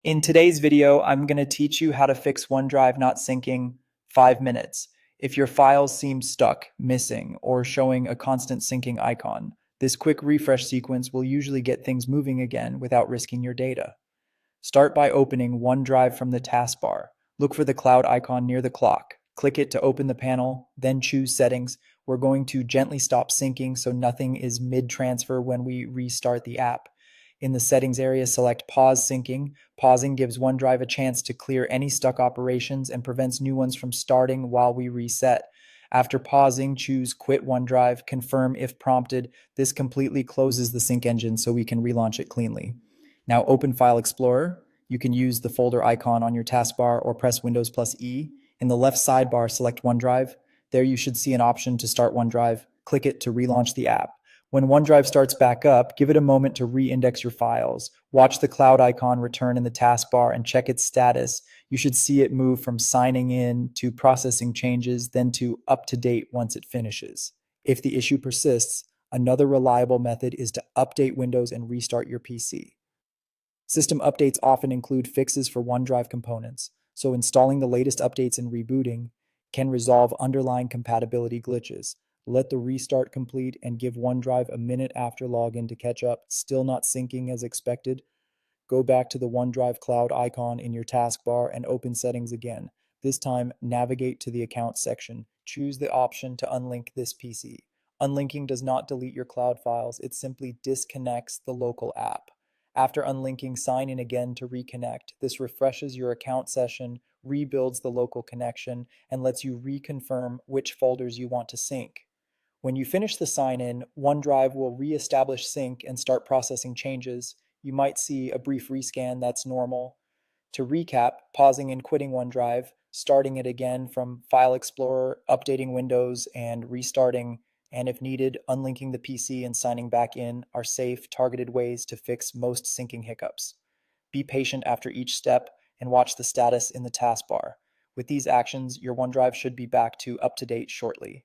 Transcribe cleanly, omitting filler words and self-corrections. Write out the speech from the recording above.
In today's video, I'm going to teach you how to fix OneDrive not syncing 5 minutes. If your files seem stuck, missing, or showing a constant syncing icon, this quick refresh sequence will usually get things moving again without risking your data. Start by opening OneDrive from the taskbar. Look for the cloud icon near the clock. Click it to open the panel, then choose Settings. We're going to gently stop syncing so nothing is mid-transfer when we restart the app. In the Settings area, select Pause Syncing. Pausing gives OneDrive a chance to clear any stuck operations and prevents new ones from starting while we reset. After pausing, choose Quit OneDrive. Confirm if prompted. This completely closes the sync engine so we can relaunch it cleanly. Now open File Explorer. You can use the folder icon on your taskbar or press Windows plus E. In the left sidebar, select OneDrive. There you should see an option to start OneDrive. Click it to relaunch the app. When OneDrive starts back up, give it a moment to re-index your files. Watch the cloud icon return in the taskbar and check its status. You should see it move from signing in to processing changes, then to up to date once it finishes. If the issue persists, another reliable method is to update Windows and restart your PC. System updates often include fixes for OneDrive components, so installing the latest updates and rebooting can resolve underlying compatibility glitches. Let the restart complete and give OneDrive a minute after login to catch up. Still not syncing as expected? Go back to the OneDrive cloud icon in your taskbar and open Settings again. This time, navigate to the Accounts section. Choose the option to unlink this PC. Unlinking does not delete your cloud files, it simply disconnects the local app. After unlinking, sign in again to reconnect. This refreshes your account session, rebuilds the local connection, and lets you reconfirm which folders you want to sync. When you finish the sign-in, OneDrive will re-establish sync and start processing changes. You might see a brief rescan, that's normal. To recap, pausing and quitting OneDrive, starting it again from File Explorer, updating Windows, and restarting, and if needed, unlinking the PC and signing back in are safe, targeted ways to fix most syncing hiccups. Be patient after each step and watch the status in the taskbar. With these actions, your OneDrive should be back to up to date shortly.